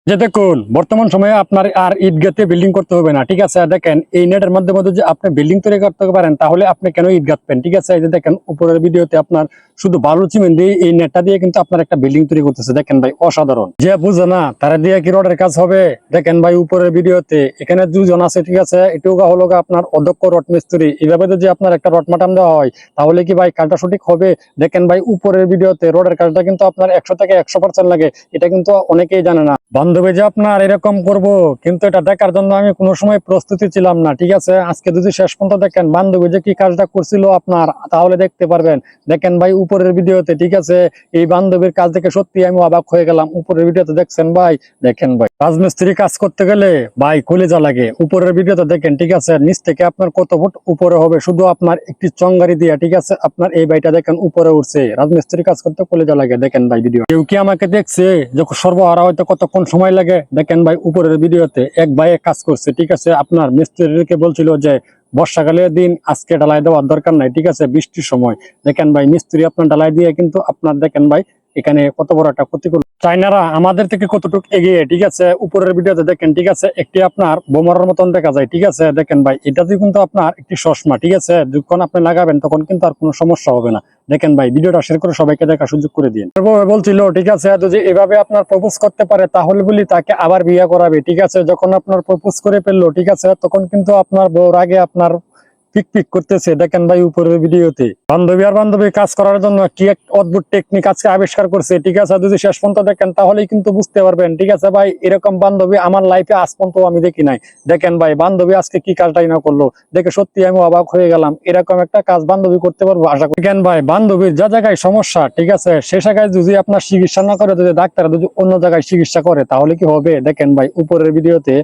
যে দেখুন বর্তমান সময়ে আপনার আর ঈদগাতে বিল্ডিং করতে হবে না, ঠিক আছে। দেখেন এই নেটের মাধ্যমে যদি আপনি বিল্ডিং তৈরি করতে পারেন তাহলে আপনি কেন ঈদ গাঁথবেন, ঠিক আছে। এই যে দেখেন উপরের ভিডিওতে আপনার শুধু বালু সিমেন্ট দিয়ে এই নেটটা দিয়ে কিন্তু আপনার একটা বিল্ডিং তৈরি করতেছে। দেখেন ভাই অসাধারণ, যে বুঝে না তারা দিয়ে কি রডের কাজ হবে। দেখেন ভাই উপরের ভিডিওতে এখানে দুজন আছে, ঠিক আছে। এটুকু হলো আপনার অদক্ষ রড মিস্ত্রি। এইভাবে যদি আপনার একটা রড মাটাম দেওয়া হয় তাহলে কি ভাই কাজটা সঠিক হবে। দেখেন ভাই উপরের ভিডিওতে রডের কাজটা কিন্তু আপনার 100 থেকে 100% লাগে, এটা কিন্তু অনেকেই জানে না। বান্ধবী যে আপনার এরকম করব, কিন্তু এটা দেখার জন্য আমি কোনো সময় প্রস্তুতি ছিলাম না, ঠিক আছে। আজকে যদি শেষ পর্যন্ত দেখেন বান্ধবী যে কি কাজটা করছিল আপনার, তাহলে দেখতে পারবেন। দেখেন ভাই উপরের ভিডিওতে, ঠিক আছে। এই বান্ধবীর কাজ দেখে সত্যি আমি অবাক হয়ে গেলাম। উপরের ভিডিওতে দেখছেন ভাই, দেখেন ভাই রাজমিস্ত্রি কাজ করতে গেলে ভাই কলিজা লাগে। উপরের ভিডিওতে দেখেন, ঠিক আছে, নিচ থেকে আপনার কত ফুট উপরে হবে শুধু আপনার একটি চঙ্গারি দিয়া, ঠিক আছে। আপনার এই বাড়িটা দেখেন উপরে উঠছে, রাজমিস্ত্রি কাজ করতে কলিজা লাগে। দেখেন ভাই ভিডিও কেউ কি আমাকে দেখছে যখন সর্বহারা হয়তো কতক্ষণ সময় লাগে। দেখেন ভাই উপরের ভিডিওতে এক ভাইয়ে কাজ করছে, ঠিক আছে। আপনার মিস্ত্রিকে বলছিল যে বর্ষাকালের দিন আজকে ঢালাই দেওয়ার দরকার নাই, ঠিক আছে, বৃষ্টির সময়। দেখেন ভাই মিস্ত্রি আপনার ঢালাই দিয়ে কিন্তু আপনার দেখেন ভাই এখানে কত বড় একটা ক্ষতি করলো। চাইনারা আমাদের থেকে কতটুকু এগিয়ে, ঠিক আছে। উপরের ভিডিওতে দেখেন, ঠিক আছে, একটি আপনার বোমার মতন দেখা যায়, ঠিক আছে। দেখেন ভাই এটাতে কিন্তু আপনার একটি চশমা, ঠিক আছে, যখন আপনি লাগাবেন তখন কিন্তু আর কোনো সমস্যা হবে না। দেখেন ভাই ভিডিওটা শেয়ার করে সবাইকে দেখার সুযোগ করে দিন। বলছিল, ঠিক আছে, যদি এভাবে আপনার প্রপোজ করতে পারে তাহলে বলি তাকে আবার বিয়ে করাবে, ঠিক আছে। যখন আপনার প্রপোজ করে ফেললো, ঠিক আছে, তখন কিন্তু আপনার বউর আগে আপনার পিক পিক করতেছে। দেখেন ভাই উপরের ভিডিওতে বান্ধবী আর বান্ধবী কাজ করার জন্য কি এক অদ্ভুত টেকনিক আজকে আবিষ্কার করছে, ঠিক আছে। যদি শেষ পর্যন্ত দেখেন তাহলেই কিন্তু বুঝতে পারবেন, ঠিক আছে ভাই। এরকম বান্ধবী আমার লাইফে আজ পর্যন্ত আমি দেখি নাই। দেখেন ভাই বান্ধবী আজকে কি কাজটাই না করলো, দেখে সত্যি আমি অবাক হয়ে গেলাম। এরকম একটা কাজ বান্ধবী করতে পারবো আশা করি। দেখেন ভাই বান্ধবীর যা জায়গায় সমস্যা, ঠিক আছে, সে জায়গায় যদি আপনার চিকিৎসা না করে, যদি ডাক্তার যদি অন্য জায়গায় চিকিৎসা করে তাহলে কি হবে। দেখেন ভাই উপরের ভিডিওতে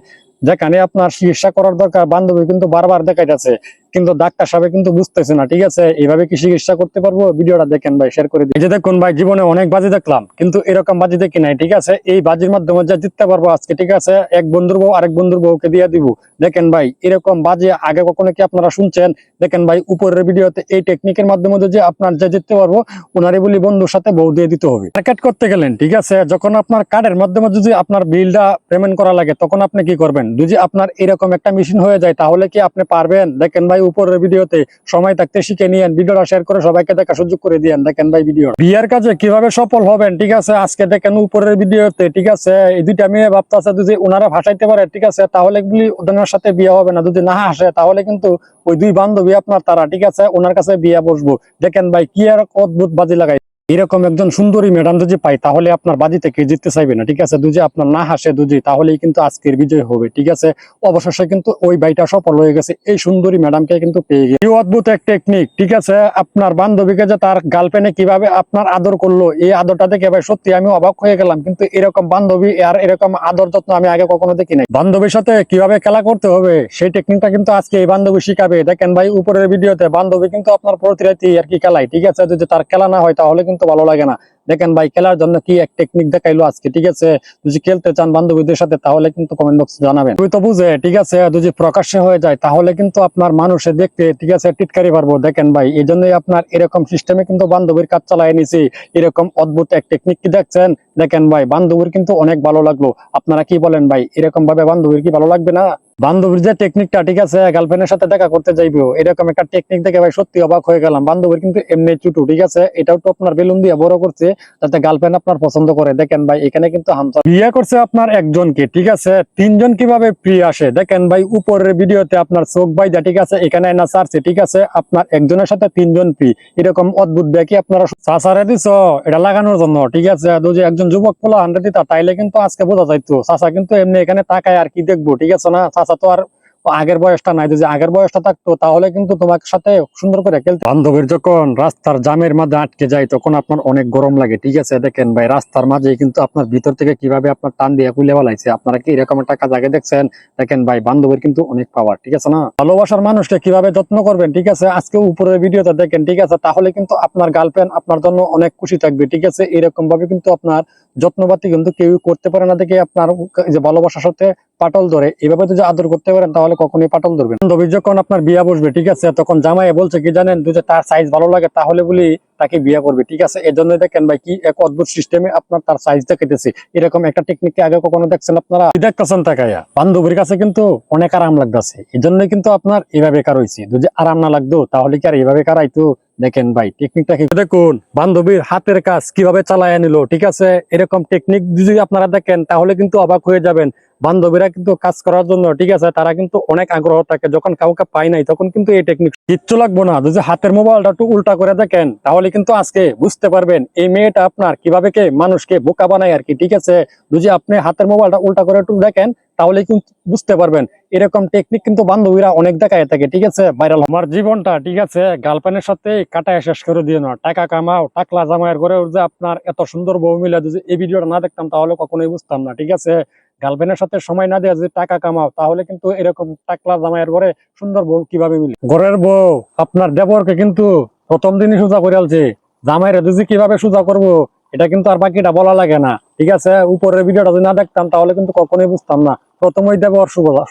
যেখানে আপনার চিকিৎসা করার দরকার বান্ধবী কিন্তু বারবার দেখাই যাচ্ছে, কিন্তু ডাক্তার সাহেব কিন্তু বুঝতেছে না, ঠিক আছে। এইভাবে কি চিকিৎসা করতে পারবো। ভিডিওটা দেখেন ভাই, শেয়ার করে দিই। এই যে দেখুন ভাই জীবনে অনেক বাজি দেখলাম কিন্তু এরকম বাজি দেখি নাই, ঠিক আছে। এই বাজির মাধ্যমে যা জিততে পারবো আজকে, ঠিক আছে, এক বন্ধুর বউ আরেক বন্ধুর বউকে দিয়ে দিব। দেখেন ভাই এরকম বাজি আগে কখনো কি আপনারা শুনছেন। দেখেন ভাই উপরের ভিডিওতে এই টেকনিকের মাধ্যমে যদি আপনার যা জিততে পারবো, ওনারে বলি বন্ধুর সাথে বউ দিয়ে দিতে হবে। মার্কেট করতে গেলেন, ঠিক আছে, যখন আপনার কার্ডের মাধ্যমে যদি আপনার বিলটা পেমেন্ট করা লাগে তখন আপনি কি করবেন। যদি আপনার এরকম একটা মেশিন হয়ে যায় তাহলে কি আপনি পারবেন। দেখেন ভাই উপরের ভিডিওতে সময় থাকতে শিখে নিয়েন। ভিডিওটা শেয়ার করে সবাইকে দেখা সুযোগ করে দিয়েন। দেখেন ভাই ভিডিও বিয়ের কাজে কিভাবে সফল হবেন, ঠিক আছে, আজকে দেখেন উপরের ভিডিওতে, ঠিক আছে। এই দুইটা মেয়ে ভাবতেছে যদি ওনারা ভাসাইতে পারে, ঠিক আছে, তাহলে ওদের সাথে বিয়ে হবে না। যদি না আসে তাহলে কিন্তু ওই দুই বান্ধবী আপনার তারা, ঠিক আছে, ওনার কাছে বিয়ে বসবো। দেখেন ভাই কি আর অদ্ভুত বাজি লাগাই। এরকম একজন সুন্দরী ম্যাডাম যদি পাই তাহলে আপনার বাজি থেকে জিততে চাইবে না, ঠিক আছে। যদি আপনার না হাসে দুজি তাহলেই কিন্তু আজকের বিজয় হবে, ঠিক আছে। অবশেষে কিন্তু ওই বাইটা সফল হয়ে গেছে, এই সুন্দরী ম্যাডামকে কিন্তু পেয়ে গেছে। এই অদ্ভুত এক টেকনিক, ঠিক আছে। আপনার বান্ধবীকে যে তার গার্লফ্রেন্ডে কিভাবে আপনার আদর করলো, এই আদরটা দেখে ভাই সত্যি আমি অবাক হয়ে গেলাম। কিন্তু এরকম বান্ধবী আর এরকম আদর যত্ন আমি আগে কখনো দেখি নাই। বান্ধবীর সাথে কিভাবে খেলা করতে হবে সেই টেকনিকটা কিন্তু আজকে এই বান্ধবী শিখাবে। দেখেন ভাই উপরের ভিডিওতে বান্ধবী কিন্তু আপনার প্রতি রাতে আর কি খেলায়, ঠিক আছে। যদি তার খেলা না হয় তাহলে কিন্তু ভালো লাগে না। দেখেন ভাই খেলার জন্য কি এক টেকনিক দেখাইলো আজকে, ঠিক আছে। যদি খেলতে চান বান্ধবীদের সাথে তাহলে কিন্তু কমেন্ট বক্সে জানাবেন। তুই তো বুঝে, ঠিক আছে, যদি প্রকাশ্যে হয়ে যায় তাহলে কিন্তু আপনার মানুষে দেখতে, ঠিক আছে, টিটকারি পারবো। দেখেন ভাই এই জন্যই আপনার এরকম সিস্টেমে কিন্তু বান্ধবীর কাজ চালাই নিছি। এরকম অদ্ভুত এক টেকনিক কি দেখছেন। দেখেন ভাই বান্ধবীর কিন্তু অনেক ভালো লাগলো। আপনারা কি বলেন ভাই, এরকম ভাবে বান্ধবীর কি ভালো লাগবে না। বান্ধবীর যে টেকনিকটা, ঠিক আছে, গার্লফ্রেন্ডের সাথে দেখা করতে যাইবো এরকম একটা টেকনিক দেখে ভাই সত্যি অবাক হয়ে গেলাম। বান্ধবীর কিন্তু এমনি চুটু, ঠিক আছে, এটাও তো আপনার বেলুন দিয়ে বড় করছে যাতে গার্লফ্রেন্ড আপনার পছন্দ করে। দেখেন ভাই এখানে কিন্তু হামসা বিয়ে করছে আপনার একজনকে, ঠিক আছে, তিনজন কিভাবে ফ্রি আসে। দেখেন ভাই উপরের ভিডিওতে আপনার চোখ বাইদা, ঠিক আছে, এখানে না চারছে, ঠিক আছে, আপনার একজনের সাথে তিনজন ফ্রি। এরকম অদ্ভুত ব্যাকি আপনারা চাচারে দিছ এটা লাগানোর জন্য, ঠিক আছে। যদি একজন যুবক পোলা 100 দিতা তাইলে কিন্তু আজকে বোঝা যাইতো। চাচা কিন্তু এমনি এখানে তাকায় আর কি দেখবো, ঠিক আছে না। চাচা তো আর আগের বয়সটা নাই, যদি আগের বয়সটা থাকতো তাহলে কিন্তু তোমার সাথে সুন্দর করে খেলতে। বান্ধবীর যখন রাস্তার জামের মাঝে আটকে যায় তখন আপনার অনেক গরম লাগে, ঠিক আছে। দেখেন ভাই রাস্তার মাঝে কিন্তু আপনার ভিতর থেকে কিভাবে আপনার টান দিয়ে খুলে ফেলাইছে। আপনারা কি এরকম একটা কাজ আগে দেখছেন। দেখেন ভাই বান্ধবীর কিন্তু অনেক পাওয়ার, ঠিক আছে না। ভালোবাসার মানুষকে কিভাবে যত্ন করবেন, ঠিক আছে, আজকে উপরের ভিডিওতে দেখেন, ঠিক আছে, তাহলে কিন্তু আপনার গার্লফ্রেন্ড আপনার জন্য অনেক খুশি থাকবে, ঠিক আছে। এরকম ভাবে কিন্তু আপনার যত্নপাতি কিন্তু কেউ করতে পারে না দেখে আপনার যে ভালোবাসার সাথে পাটল ধরে এভাবে যদি আদর করতে পারেন তাহলে তাহলে কখনোই পাটল ধরবেন। বান্ধবী যখন আপনার বিয়া বসবে, ঠিক আছে, তখন জামাই বলছে কি জানেন, যদি তার সাইজ ভালো লাগে তাহলে বলি তাকে বিয়ে করবে, ঠিক আছে। এই জন্য দেখেন ভাই কি এক অদ্ভুত সিস্টেমে আপনার তার সাইজ দেখাইতেছে। এরকম একটা টেকনিক আগে কখনো দেখছেন আপনারা? দেখতেছেন তাকাইয়া বান্ধবীর কাছে কিন্তু অনেক আরাম লাগতেছে, এই জন্যই কিন্তু আপনার এভাবে কার হয়েছে। যদি আরাম না লাগতো তাহলে কি আর এইভাবে কারাইতো? দেখেন ভাই টেকনিকটা কি, দেখুন বান্ধবীর হাতের কাজ কিভাবে চালায় নিল, ঠিক আছে। এরকম টেকনিক যদি আপনারা দেখেন তাহলে কিন্তু অবাক হয়ে যাবেন। বান্ধবীরা কিন্তু কাজ করার জন্য, ঠিক আছে, তারা কিন্তু অনেক আগ্রহ থাকে। যখন কাউকে পায় নাই তখন কিন্তু এই টেকনিক কিচ্ছু লাগবো না। যদি হাতের মোবাইলটা একটু উল্টা করে দেখেন তাহলে কিন্তু আজকে বুঝতে পারবেন এই মেয়েটা আপনার কিভাবে কে মানুষকে বোকা বানায় আর কি, ঠিক আছে। যদি আপনি হাতের মোবাইলটা উল্টা করে একটু দেখেন তাহলে কিন্তু বুঝতে পারবেন। এরকম টেকনিক কিন্তু বান্ধবীরা অনেক দেখায় থাকে, ঠিক আছে। ভাইরাল আমার জীবনটা, ঠিক আছে, গার্লফ্রেন্ডের সাথে কাটায় শেষ করে দিও না। টাকা কামাও, টাকলা জামাইয়ের ঘরে যে আপনার এত সুন্দর বউ মিলে যদি এই ভিডিওটা না দেখতাম তাহলে কখনোই বুঝতাম না, ঠিক আছে। গার্লফ্রেন্ডের সাথে সময় না দিয়ে যদি টাকা কামাও তাহলে কিন্তু এরকম টাকলা জামাইয়ের ঘরে সুন্দর বউ কিভাবে মিলে। ঘরের বউ আপনার দেবরকে কিন্তু প্রথম দিনই সোজা করে আলছে। জামাইরে যদি কিভাবে সোজা করবো এটা কিন্তু আর বাকিটা বলা লাগে না, ঠিক আছে। উপরের ভিডিওটা যদি না দেখতাম তাহলে কিন্তু কখনোই বুঝতাম না। প্রথমেই দেবর সোজা সোজা।